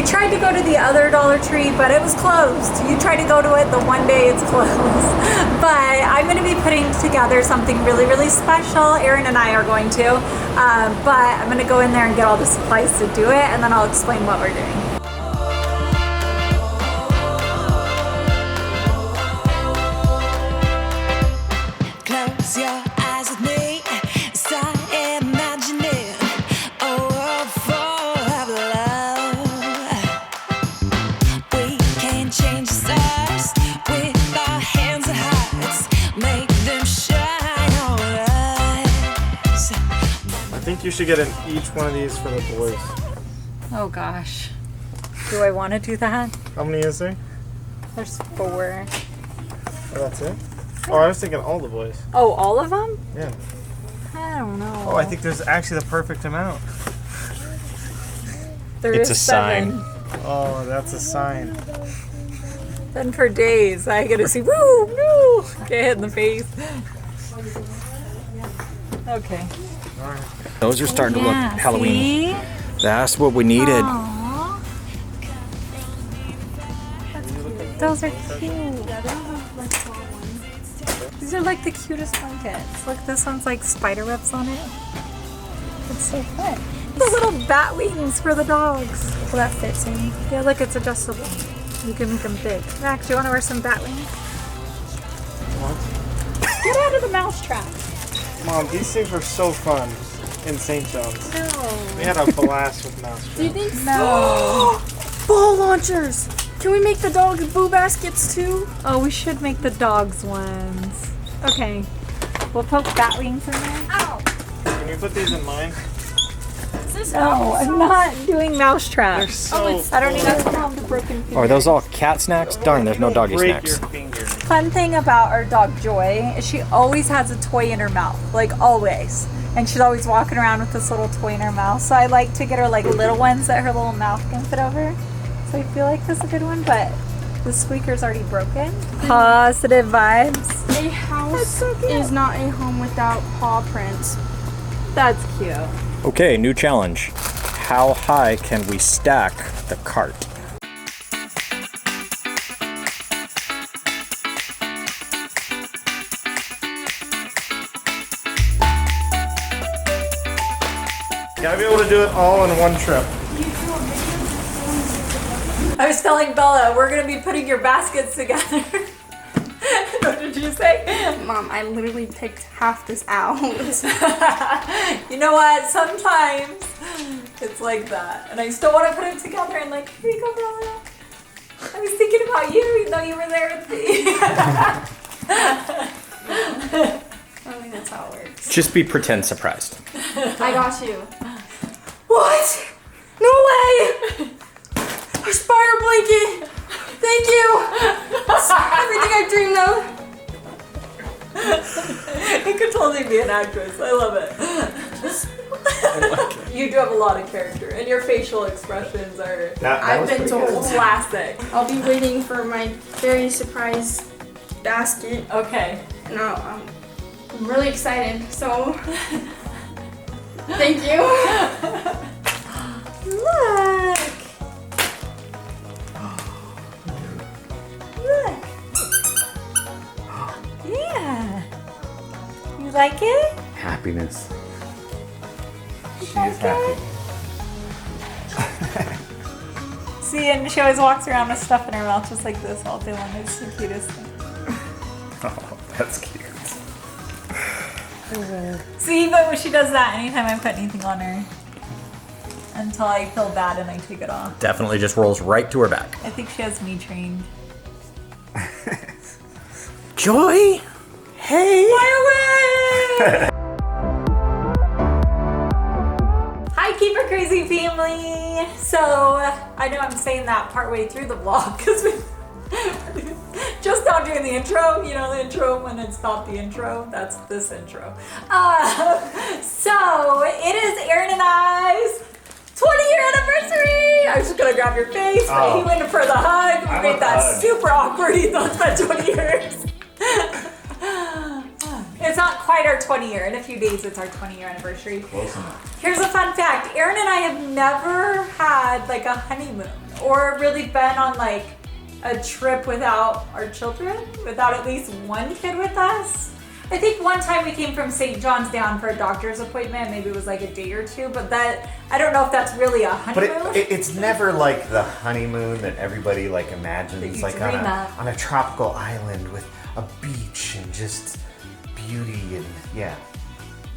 We tried to go to the other Dollar Tree, but it was closed. You try to go to it the one day it's closed. But I'm going to be putting together something really, really special. Aaron and I are going to. But I'm going to go in there and get all the supplies to do it, and then I'll explain what we're doing. Close your eyes with me, start imagining a world full of love. We can change the stars with our hands and hearts, make them shine on us. I think you should get each one of these for the boys. Oh gosh. Do I want to do that? How many is there? There's 4. Oh, that's it? Oh, I was thinking all the boys. Oh, all of them? Yeah. I don't know. Oh, I think there's actually the perfect amount. It's a sign. Oh, that's a sign. Then for days, I get to see, woo, woo, get hit in the face. Okay. All right. Those are starting to look Halloween. See? That's what we needed. Aww. That's cute. Those are cute. These are like the cutest blankets. Look, this one's like spider webs on it. It's so fun. The little bat wings for the dogs. Well, that fits in. Yeah, look, it's adjustable. You can make them big. Max, do you want to wear some bat wings? What? Get out of the mouse trap. Mom, these things were so fun in St. John's. No. We had a blast with mouse. Do you think No. ball launchers? Can we make the dog boo baskets too? Oh, we should make the dogs ones. Okay. We'll poke bat wings in there. Ow! Can you put these in mine? Is this No, I'm not doing mouse traps. So I don't need to have the broken finger. Are those all cat snacks? Darn, there's no doggy break snacks. your finger. Fun thing about our dog Joy is she always has a toy in her mouth, like always. And she's always walking around with this little toy in her mouth. So I like to get her like little ones that her little mouth can fit over. So I feel like this is a good one, but the squeaker's already broken. Positive vibes. A house so cute. is not a home without paw prints. That's cute. Okay, new challenge. How high can we stack the cart? Gotta be able to do it all in one trip. I was telling Bella, we're gonna be putting your baskets together. What did you say? Mom, I literally picked half this out. You know what? Sometimes it's like that. And I still want to put it together and like, here you go, Bella. I was thinking about you even though you were there with me. I mean, that's how it works. Just be pretend surprised. I got you. What? No way! Our spider blanket! Thank you! It's everything I dreamed of. It could totally be an actress. I love it. You do have a lot of character, and your facial expressions are I've been told. classic. I'll be waiting for my very surprise basket. Okay. No, I'm really excited. So, thank you. Look. Look. Yeah. You like it? Happiness. She's happy. See, and she always walks around with stuff in her mouth just like this all day long. It's the cutest thing. Oh, that's cute. See, but when she does that, anytime I put anything on her, until I feel bad and I take it off. Definitely just rolls right to her back. I think she has me trained. Joy? Hey! Fly away! Hi, Keeper Crazy family! So, I know I'm saying that partway through the vlog because we just now doing the intro. You know the intro when it's not the intro? That's this intro. So, it is Aaron and I's 20-year anniversary! I was just gonna grab your face, but he went for the hug. We made that super awkward. He thought it's been 20 years. It's not quite our 20 year. In a few days, it's our 20-year anniversary. Close enough. Here's a fun fact. Aaron and I have never had like a honeymoon or really been on like a trip without our children, without at least one kid with us. I think one time we came from St. John's down for a doctor's appointment. Maybe it was like a day or two, but that, I don't know if that's really a honeymoon. But it's never like the honeymoon that everybody like imagines, like on a tropical island with a beach and just beauty and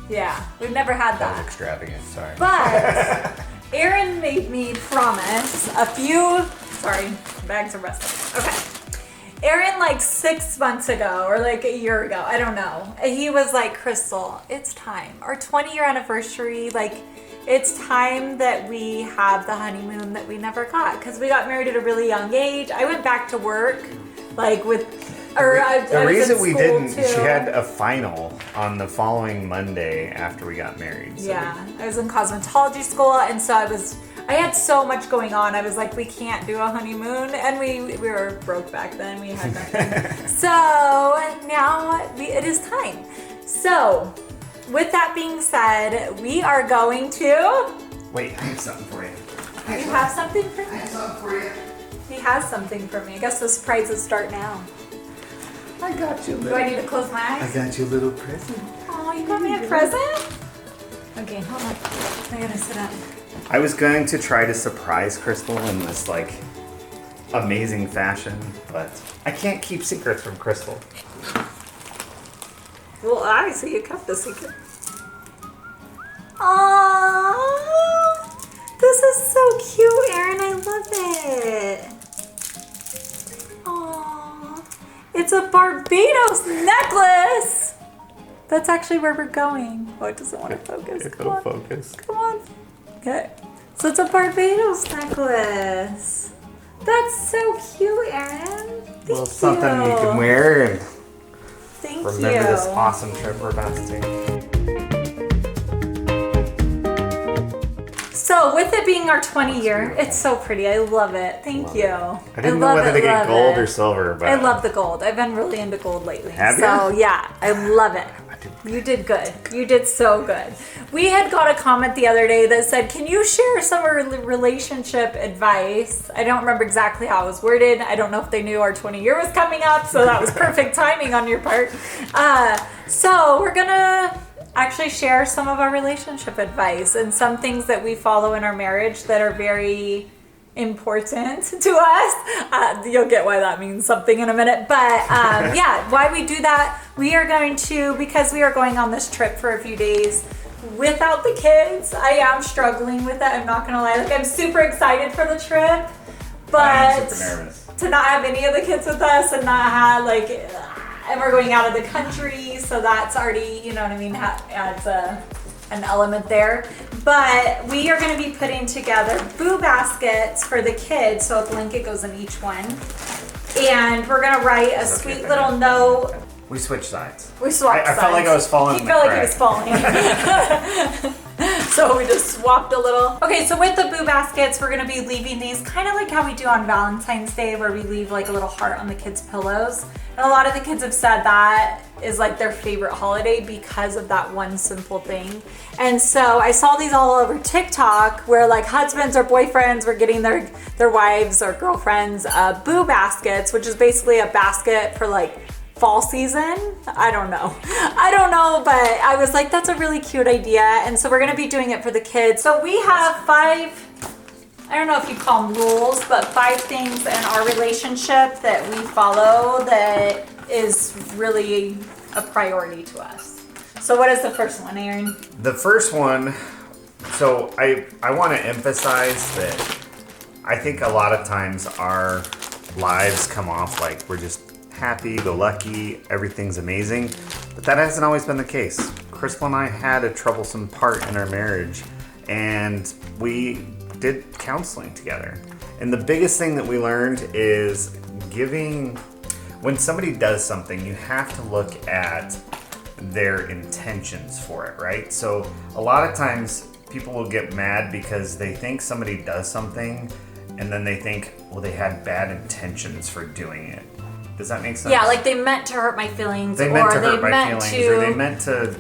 Yeah, we've never had That was that. extravagant, sorry. But Aaron made me promise sorry, bags are rusted. Okay. Aaron, like 6 months ago or like a year ago, I don't know. He was like, Crystal, it's time. Our 20-year anniversary, like it's time that we have the honeymoon that we never got because we got married at a really young age. I went back to work like The reason we didn't, she had a final on the following Monday after we got married. So I was in cosmetology school, and so I had so much going on. I was like, we can't do a honeymoon, and we were broke back then. We had nothing. So now it is time. So with that being said, we are going to. Wait, I have something for you. You have something for me? I have something for you. He has something for me. I guess the surprises start now. I got you. Do I need to close my I eyes? got you a little present. Oh, you got me a present? Okay, hold on. I gotta sit up. I was going to try to surprise Crystal in this like amazing fashion, but I can't keep secrets from Crystal. Well, I see you kept the secret. Aww, this is so cute, Aaron. I love it. Aww, it's a Barbados necklace. That's actually where we're going. Oh, it doesn't want to focus. Come on. Focus. Come on. Okay. So it's a Barbados necklace. That's so cute, Aaron. Thank Something you. you can wear and Thank remember you. this awesome trip we're about to take. So with it being our 20 year, it's so pretty. I love it. Thank you. I didn't know love whether it, to get love gold it. or silver, but I love the gold. I've been really into gold lately. Have so you? yeah, I love it. You did good. You did so good. We had got a comment the other day that said, can you share some relationship advice? I don't remember exactly how it was worded. I don't know if they knew our 20 year was coming up, so that was perfect timing on your part. So we're gonna actually share some of our relationship advice and some things that we follow in our marriage that are very important to us. You'll get why that means something in a minute. But yeah, why we do that, we are going to, because we are going on this trip for a few days without the kids. I am struggling with that. I'm not gonna lie. Like, I'm super excited for the trip, but I'm super nervous. to not have any of the kids with us and not have like, and we're going out of the country, so that's already, you know what I mean, adds an element there. But we are going to be putting together boo baskets for the kids, so a blanket goes in each one. And we're going to write a sweet little note. We switched sides. We swapped I felt like I was falling. He felt like he was falling. So we just swapped a little. Okay, so with the boo baskets, we're gonna be leaving these kind of like how we do on Valentine's Day, where we leave like a little heart on the kids' pillows. And a lot of the kids have said that is like their favorite holiday because of that one simple thing. And so I saw these all over TikTok where like husbands or boyfriends were getting their wives or girlfriends boo baskets, which is basically a basket for like fall season. I don't know, but I was like, that's a really cute idea. And so we're gonna be doing it for the kids. So we have 5, I don't know if you call them rules, but 5 things in our relationship that we follow that is really a priority to us. So what is the first one, Aaron? The first one, so I want to emphasize that I think a lot of times our lives come off like we're just happy-go-lucky, everything's amazing, but that hasn't always been the case. Crystal and I had a troublesome part in our marriage, and we did counseling together. And the biggest thing that we learned is when somebody does something, you have to look at their intentions for it, right? So a lot of times people will get mad because they think somebody does something, and then they think, well, they had bad intentions for doing it. Does that make sense? Yeah, like they meant to hurt my feelings, They or meant to they hurt my meant feelings, or they meant to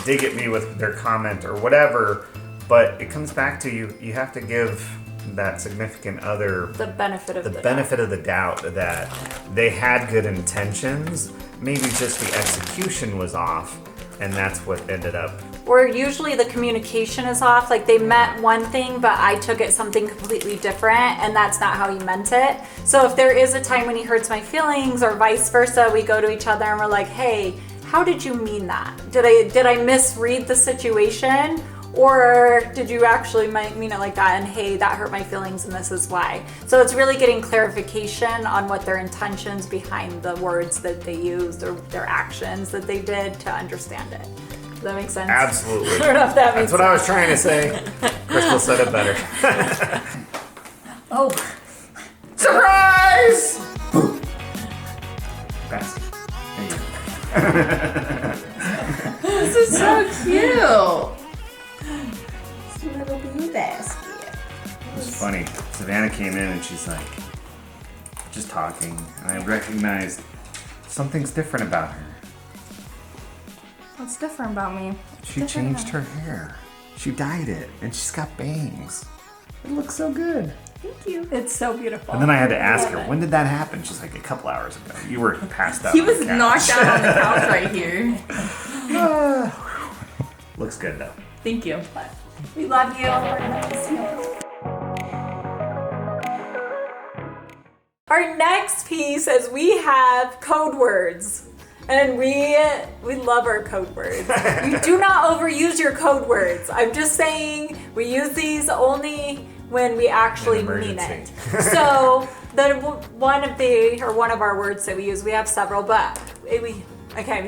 dig at me with their comment or whatever. But it comes back to you have to give that significant other The benefit of the the benefit of the doubt that they had good intentions, maybe just the execution was off, and that's what ended up. Or usually the communication is off. Like they meant one thing, but I took it something completely different, and that's not how he meant it. So if there is a time when he hurts my feelings, or vice versa, we go to each other and we're like, hey, how did you mean that? Did I misread the situation? Or did you actually mean it like that? And hey, that hurt my feelings and this is why. So it's really getting clarification on what their intentions behind the words that they used or their actions that they did to understand it. Does that make sense? Absolutely. I don't know if that makes That's what I was trying to say. Crystal said it better. Oh, Surprise! Basket. There you go. This is so cute. little blue basket. It was funny. Savannah came in and she's like, just talking, and I recognized something's different about her. What's different about me? She changed her hair. She dyed it, and she's got bangs. It looks so good. Thank you. It's so beautiful. And then I had to ask her, when did that happen? She's like, a couple hours ago. You were passed out. He on was the couch. knocked out on the couch right here. Looks good though. Thank you. We love you. Our next piece is we have code words. And we love our code words. You do not overuse your code words. I'm just saying we use these only when we actually mean it. So one of our words that we use, we have several, but we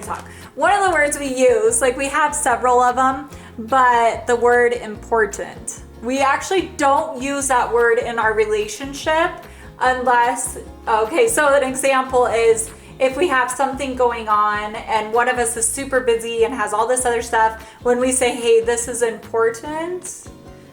talk. One of the words we use, like we have several of them, but the word important. We actually don't use that word in our relationship unless, okay, so an example is if we have something going on and one of us is super busy and has all this other stuff, when we say, hey, this is important,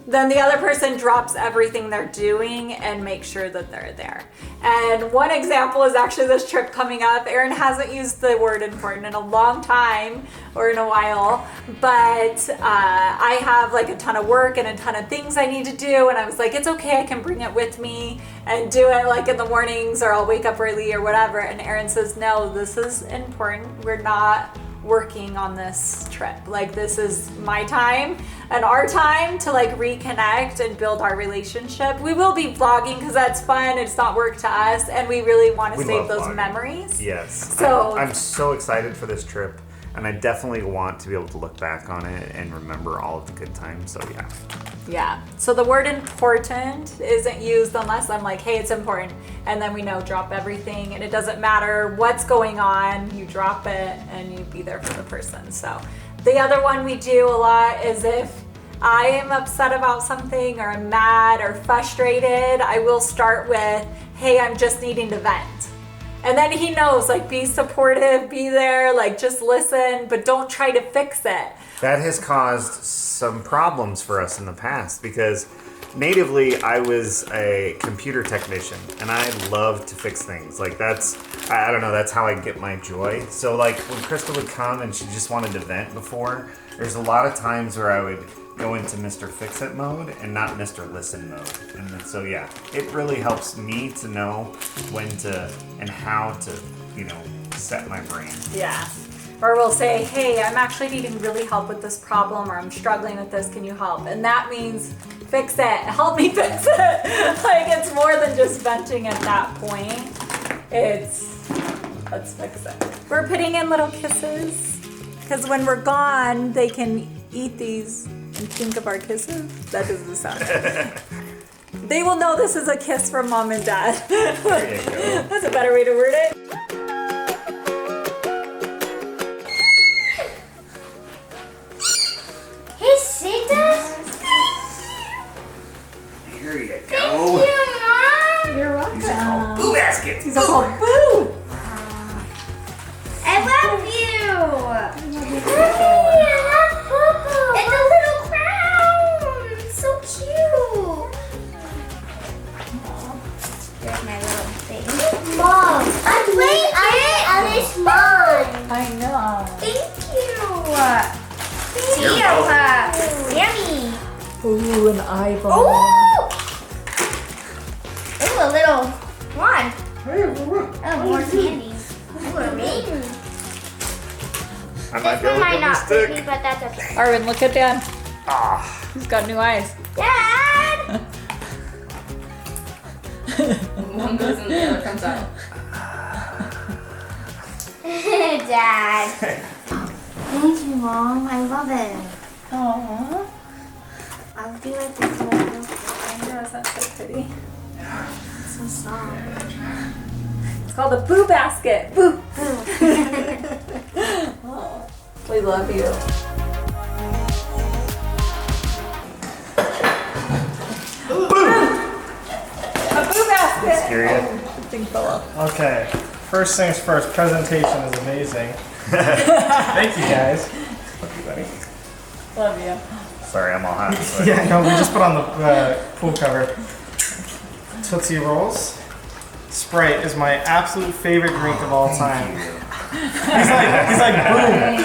then the other person drops everything they're doing and makes sure that they're there. And one example is actually this trip coming up. Erin hasn't used the word important in a long time or in a while, but I have like a ton of work and a ton of things I need to do. And I was like, it's okay, I can bring it with me and do it like in the mornings, or I'll wake up early or whatever. And Erin says, no, this is important. We're not working on this trip. Like, this is my time and our time to like reconnect and build our relationship. We will be vlogging because that's fun. It's not work to us, and we really want to save those vlogging. Memories. Yes. So I'm so excited for this trip, and I definitely want to be able to look back on it and remember all of the good times. So yeah. Yeah. So the word important isn't used unless I'm like, hey, it's important. And then we know, drop everything. And it doesn't matter what's going on. You drop it and you be there for the person. So the other one we do a lot is if I am upset about something or I'm mad or frustrated, I will start with, hey, I'm just needing to vent. And then he knows, like, be supportive, be there, like, just listen, but don't try to fix it. That has caused some problems for us in the past because natively I was a computer technician and I love to fix things. Like I don't know, that's how I get my joy. So like when Crystal would come and she just wanted to vent before, there's a lot of times where I would go into Mr. Fix-It mode and not Mr. Listen mode. And then, so yeah, it really helps me to know when to and how to, set my brain. Yeah. Or we'll say, hey, I'm actually needing really help with this problem, or I'm struggling with this, can you help? And that means fix it, help me fix it. Like, it's more than just venting at that point. It's, let's fix it. We're putting in little kisses, because when we're gone, they can eat these and think of our kisses. That doesn't sound good. They will know this is a kiss from mom and dad. There you go. That's a better way to word it. Hey, Santa! Here you Thank go. you, Mom! You're welcome. These are called Boo Baskets. These are called Boo. I love you! Hey, I love Popo! It's a little crown! It's so cute! There's my little thing. Mom! I'm playing it! And it's mine! I know. Thank you! See ya, Pop! Yummy! Ooh, an eyeball. Ooh! a little. Come on. Oh, more candy. For me. I might This be able one to might get not the fit me, stick. but that's okay. Arvin, look at Dad. Ah, He's got new eyes. Dad! One goes in, the other comes out. Dad. Thank you, Mom. I love it. Aww. I'll do like this one. I know, it's not so pretty. It's so soft. It's called a boo basket. Boo. Oh, we love you. A boo basket. period. Thing fell off. Okay. First things first. Presentation is amazing. Thank you guys. Love you, buddy. Love you. Sorry, I'm all hot. So Yeah, no, we just put on the pool cover. Tootsie Rolls. Sprite is my absolute favorite drink of all time. He's like, boom.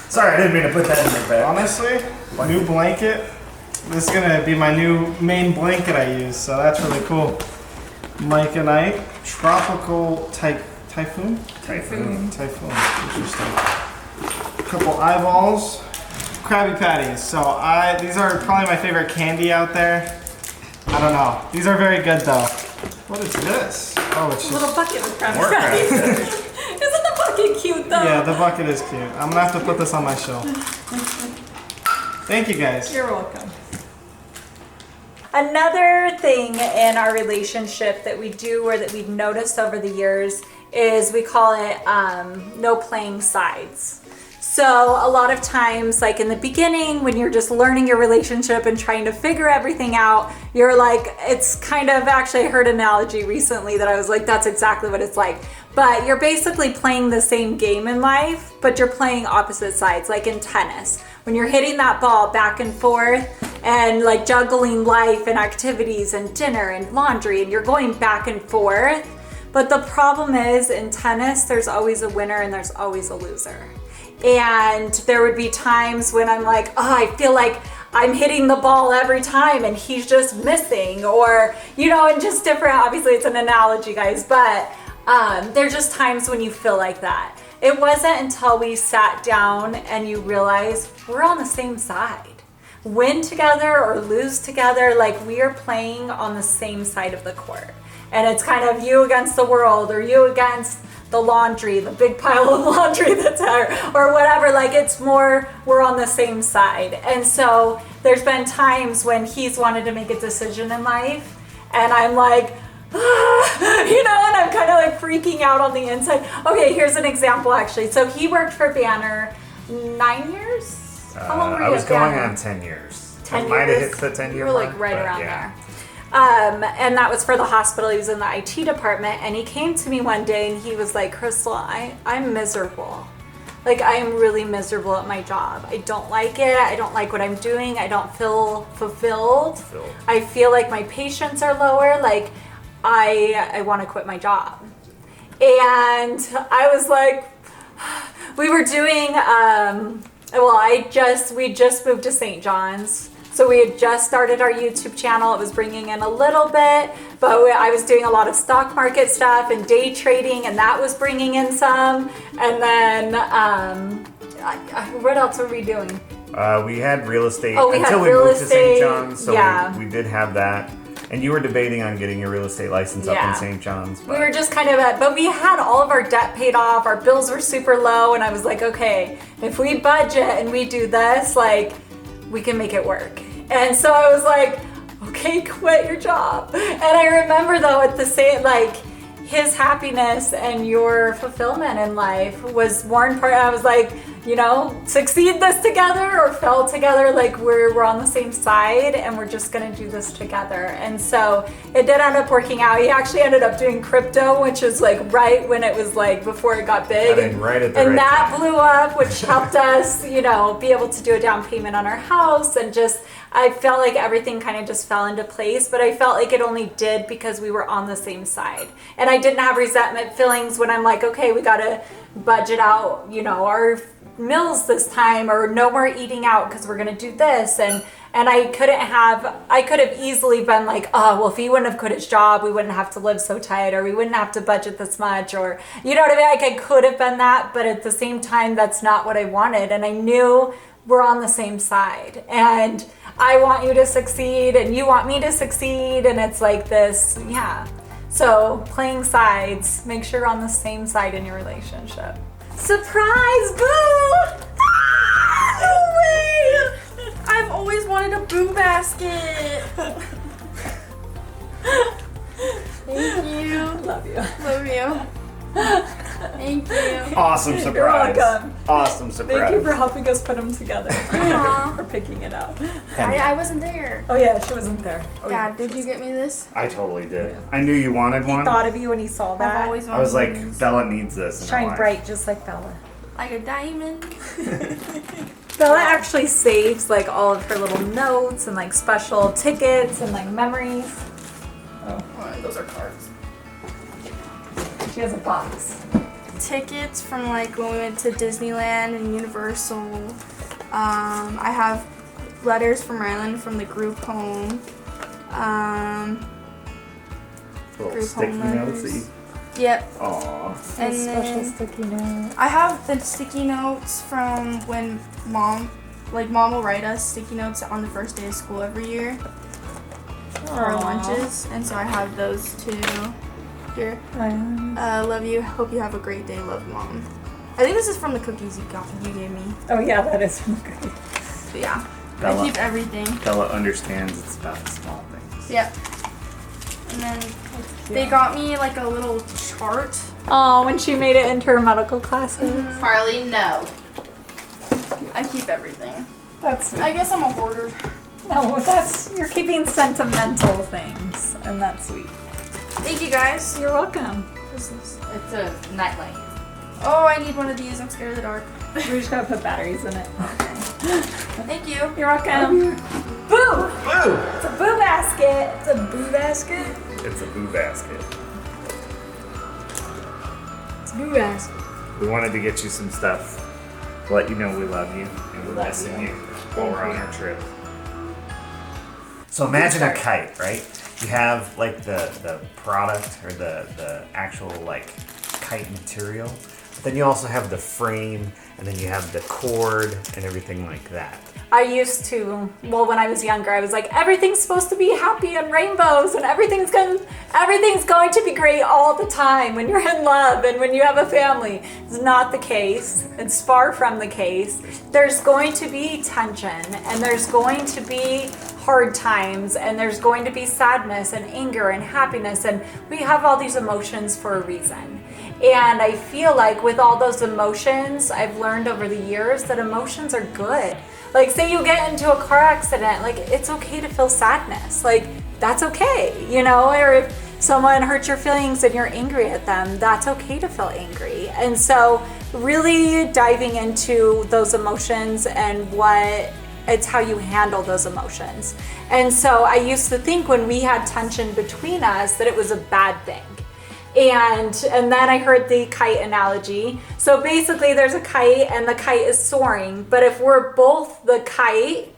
Sorry, I didn't mean to put that in your bag. Honestly, new blanket. This is gonna be my new main blanket I use, so that's really cool. Mike and I, tropical typhoon. Typhoon. Interesting. A couple eyeballs, Krabby Patties. So these are probably my favorite candy out there. I don't know. These are very good though. What is this? Oh, it's A little just. bucket with Krabby More Patties. Patties. Isn't the bucket cute though? Yeah, the bucket is cute. I'm gonna have to put this on my shelf. Thank you guys. You're welcome. Another thing in our relationship that we do or that we've noticed over the years is we call it no playing sides. So a lot of times, like in the beginning, when you're just learning your relationship and trying to figure everything out, you're like, it's kind of, actually I heard an analogy recently that I was like, that's exactly what it's like. But you're basically playing the same game in life, but you're playing opposite sides, like in tennis. When you're hitting that ball back and forth and like juggling life and activities and dinner and laundry, and you're going back and forth. But the problem is in tennis, there's always a winner and there's always a loser. And there would be times when I'm like, oh, I feel like I'm hitting the ball every time and he's just missing, or, you know, and just different, obviously it's an analogy, guys, but there's just times when you feel like that. It wasn't until we sat down and you realize we're on the same side. Win together or lose together, like we are playing on the same side of the court. And it's kind of you against the world, or you against the laundry, the big pile of laundry that's there, or whatever. Like it's more, we're on the same side. And so there's been times when he's wanted to make a decision in life and I'm like, you know, and I'm kind of like freaking out on the inside. Okay, here's an example actually. So he worked for Banner 9 years? How long were you I was at going Banner? on 10 years. 10 I might have years? hit the 10 year You were like mark, right but around yeah. there. And that was for the hospital. He was in the IT department, and he came to me one day and he was like, Crystal, I'm miserable. Like, I am really miserable at my job. I don't like it. I don't like what I'm doing. I don't feel fulfilled. I feel like my patients are lower. Like, I want to quit my job. And I was like, we were doing, we just moved to St. John's. So we had just started our YouTube channel. It was bringing in a little bit, but I was doing a lot of stock market stuff and day trading, and that was bringing in some. And then, what else were we doing? We had real estate Oh, we until had we real moved to estate, St. John's, so yeah. we did have that. And you were debating on getting your real estate license up Yeah. in St. John's. We were just kind of but we had all of our debt paid off. Our bills were super low, and I was like, okay, if we budget and we do this, like, we can make it work. And so I was like, okay, quit your job. And I remember though, at the same, like, his happiness and your fulfillment in life was more important. I was like, you know, succeed this together or fail together. Like we're on the same side and we're just gonna do this together. And so it did end up working out. He actually ended up doing crypto, which is like right when it was like before it got big. I mean, right at the and right that time. blew up, which helped us, you know, be able to do a down payment on our house. And just, I felt like everything kind of just fell into place, but I felt like it only did because we were on the same side. And I didn't have resentment feelings when I'm like, okay, we gotta budget out, you know, our meals this time, or no more eating out because we're gonna do this. And And I could have easily been like, oh, well, if he wouldn't have quit his job, we wouldn't have to live so tight, or we wouldn't have to budget this much, or, you know what I mean? Like, I could have been that, but at the same time, that's not what I wanted. And I knew we're on the same side. And I want you to succeed, and you want me to succeed. And it's like this, yeah. So playing sides, make sure you're on the same side in your relationship. Surprise, boo! Ah, no way! I've always wanted a boo basket. Thank you. Love you. Love you. Thank you. Awesome surprise. You're welcome. Awesome surprise. Thank you for helping us put them together. Aw. For picking it up. I wasn't there. Oh yeah, she wasn't there. Oh, yeah. Dad, did you get me this? I totally did. I knew you wanted He one. thought of you when he saw I've that. always wanted I was like, these. Bella needs this. in her Shine life. bright just like Bella. Like a diamond. Bella actually saves like all of her little notes and like special tickets and like memories. Oh, those are cards. She has a box. Tickets from like when we went to Disneyland and Universal. I have letters from Ryland from the group home. Little Group sticky home notes that you. letters. Yep. Aw. And special then sticky note. I have the sticky notes from when mom will write us sticky notes on the first day of school every year for our Aw. lunches, and so I have those too. Here. Love you. Hope you have a great day. Love, Mom. I think this is from the cookies you gave me. Oh yeah, that is from good. But yeah. Bella. I keep everything. Bella understands it's about the small things. Yep. And then they got me like a little chart. Oh, when she made it into her medical classes. Farley, no. I keep everything. That's I guess I'm a hoarder. no, you're keeping sentimental things, and that's sweet. Thank you guys. You're welcome. What is this? It's a nightlight. Oh, I need one of these. I'm scared of the dark. We just gotta put batteries in it. Thank you. You're welcome. Boo! Boo! It's a boo basket. It's a boo basket. It's a boo basket. It's a boo basket. We wanted to get you some stuff to let you know we love you and we're missing you while we're on our trip. So imagine a kite, right? You have like the product or the actual like kite material, but then you also have the frame, and then you have the cord and everything like that. I used to, well, when I was younger, I was like, everything's supposed to be happy and rainbows, and everything's going to be great all the time when you're in love and when you have a family. It's not the case. It's far from the case. There's going to be tension, and there's going to be hard times, and there's going to be sadness and anger and happiness, and we have all these emotions for a reason. And I feel like with all those emotions, I've learned over the years that emotions are good. Like, say you get into a car accident, like, it's okay to feel sadness. Like, that's okay, you know? Or if someone hurts your feelings and you're angry at them, that's okay to feel angry. And so really diving into those emotions and it's how you handle those emotions. And so I used to think when we had tension between us that it was a bad thing. And then I heard the kite analogy. So basically there's a kite and the kite is soaring, but if we're both the kite,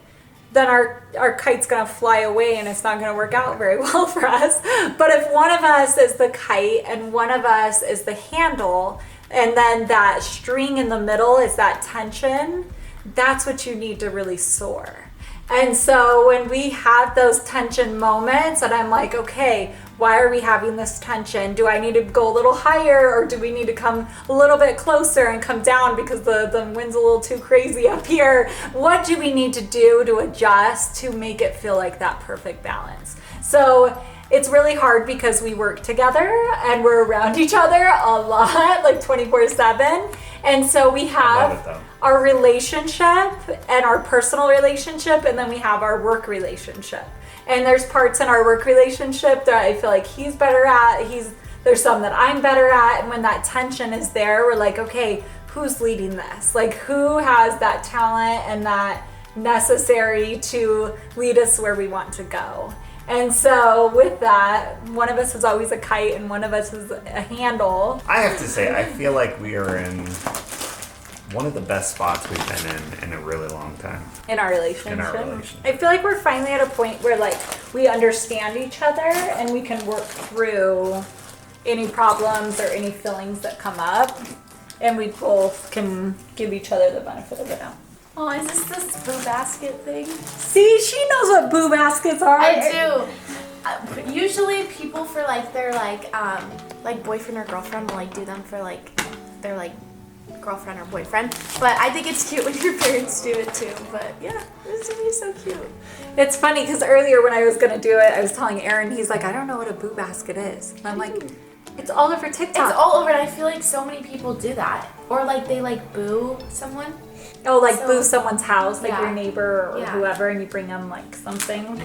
then our kite's gonna fly away and it's not gonna work out very well for us. But if one of us is the kite and one of us is the handle, and then that string in the middle is that tension, that's what you need to really soar. And so when we have those tension moments and I'm like, okay, why are we having this tension? Do I need to go a little higher, or do we need to come a little bit closer and come down because the wind's a little too crazy up here? What do we need to do to adjust to make it feel like that perfect balance? So it's really hard because we work together and we're around each other a lot, like 24/7. And so we have our relationship and our personal relationship, and then we have our work relationship. And there's parts in our work relationship that I feel like he's better at. There's some that I'm better at. And when that tension is there, we're like, okay, who's leading this? Like, who has that talent and that necessary to lead us where we want to go? And so with that, one of us is always a kite and one of us is a handle. I have to say, I feel like we are in one of the best spots we've been in a really long time. In our relationship. relationship. I feel like we're finally at a point where like we understand each other and we can work through any problems or any feelings that come up, and we both can give each other the benefit of the doubt. Oh, is this boo basket thing? See, she knows what boo baskets are. I do. Usually people for like their like boyfriend or girlfriend will like do them for like their like girlfriend or boyfriend. But I think it's cute when your parents do it too. But yeah, this would be so cute. It's funny because earlier when I was gonna do it, I was telling Aaron, he's like, I don't know what a boo basket is. And I'm like, it's all over TikTok. It's all over, and I feel like so many people do that. Or like they like boo someone. Oh, like So- boo someone's house, like Yeah. your neighbor or Yeah. whoever, and you bring them like something.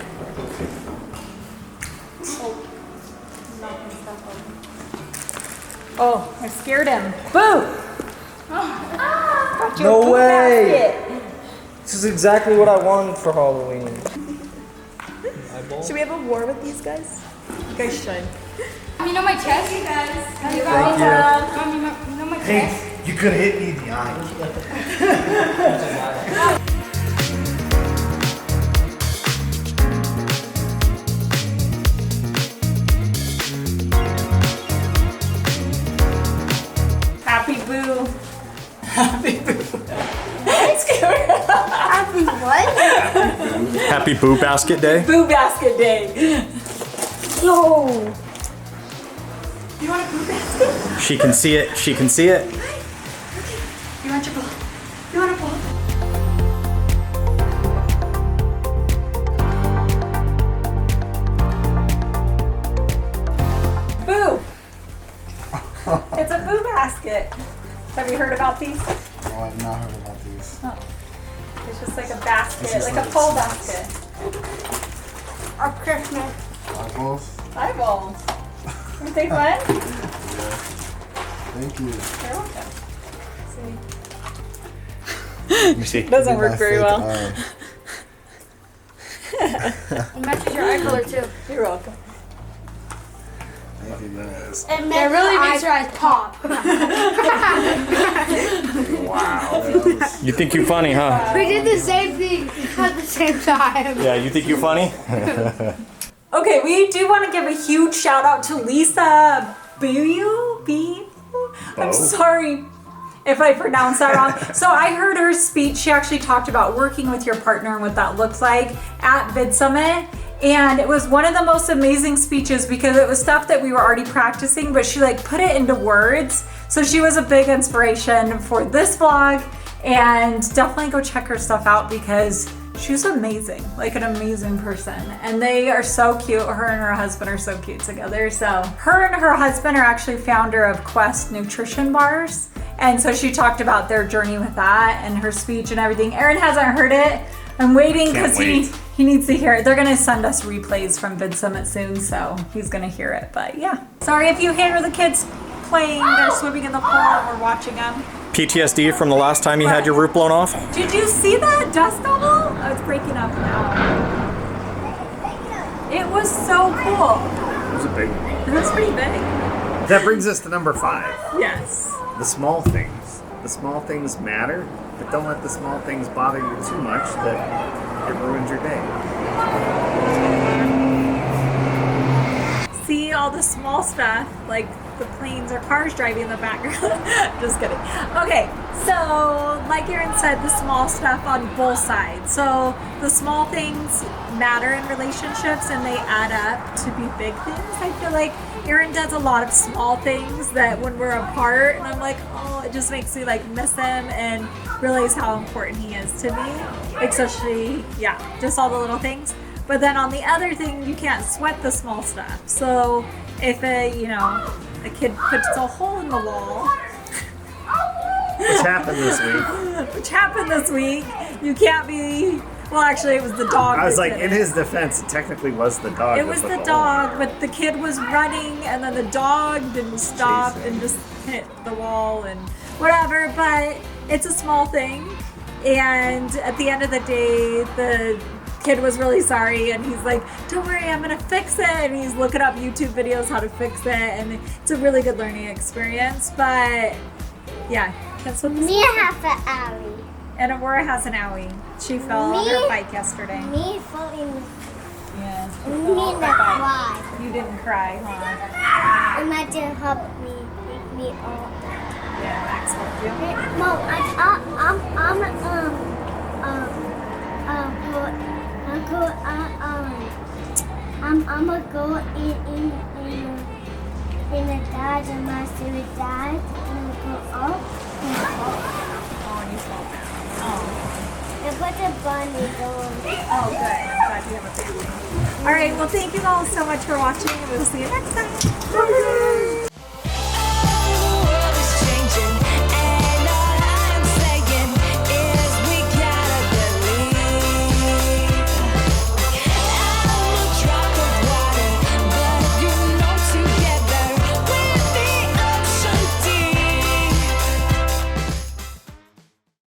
Oh, I scared him. Boo! Got you a No boo way. basket. This is exactly what I wanted for Halloween. Should we have a war with these guys? You guys should. You know my chest, you guys. Thank you. You know my chest. Hey, you could have hit me in the eye. Happy boo. Happy what? Happy Boo Basket Day. Boo basket day. No. You want a boo basket? She can see it. She can see it. You want your ball? You want a ball? Boo! It's a boo basket. Have you heard about these? No, I've not heard about these. It's just like a basket, This is like like a pole a- basket. Our Christmas. Eyeballs? Eyeballs. Aren't they fun? Thank you. You're welcome. Let me see. Doesn't work very well. It matches your eye color too. You're welcome. Thank you guys. It really makes your eyes pop. You think you're funny, huh? We did the same thing at the same time. Yeah, you think you're funny? Okay, we do want to give a huge shout out to Lisa Biu. I'm sorry if I pronounced that wrong. So I heard her speech. She actually talked about working with your partner and what that looks like at Vid Summit. And it was one of the most amazing speeches because it was stuff that we were already practicing, but she like put it into words. So she was a big inspiration for this vlog, and definitely go check her stuff out because she's amazing, like an amazing person. And they are so cute. Her and her husband are so cute together. So her and her husband are actually founder of Quest Nutrition Bars. And so she talked about their journey with that and her speech and everything. Aaron hasn't heard it. I'm waiting because he needs to hear it. They're gonna send us replays from Vid Summit soon, so he's gonna hear it. But yeah, sorry if you hear the kids playing. They're swimming in the pool and we're watching them. PTSD from the last time you had your roof blown off? Did you see that dust bubble? Oh, it's breaking up now. It was so cool. It was a big one. It was pretty big. That brings us to number 5. Yes. The small things. The small things matter, but don't let the small things bother you too much that it ruins your day. See all the small stuff, like the planes or cars driving in the background. Just kidding. Okay, so like Aaron said, the small stuff on both sides. So the small things matter in relationships and they add up to be big things. I feel like Aaron does a lot of small things that when we're apart, and I'm like, oh, it just makes me like miss him and realize how important he is to me. Especially, yeah, just all the little things. But then on the other thing, you can't sweat the small stuff. So if a kid puts a hole in the wall, Which happened this week. You can't be. Well, actually, it was the dog. I was that like, did in it. his defense, it technically was the dog. It that was put the hole. dog, but the kid was running, and then the dog didn't stop Chase it. and just hit the wall and whatever. But it's a small thing, and at the end of the day, the kid was really sorry, and he's like, "Don't worry, I'm gonna fix it." And he's looking up YouTube videos how to fix it, and it's a really good learning experience. But yeah, That's what this Me have an alley. And Aurora has an owie. She fell on her bike yesterday. Me falling. Yeah. Me not cry. You didn't cry, huh? Imagine help me, pick me up. Yeah, Max helped you. Mom, I'm gonna go in the dad and my silly dad and go up and up. Oh, and you fell down. Oh. And put the bunny going. Oh, good. I'm glad you have a family. All right. Well, thank you all so much for watching, and we'll see you next time. Bye.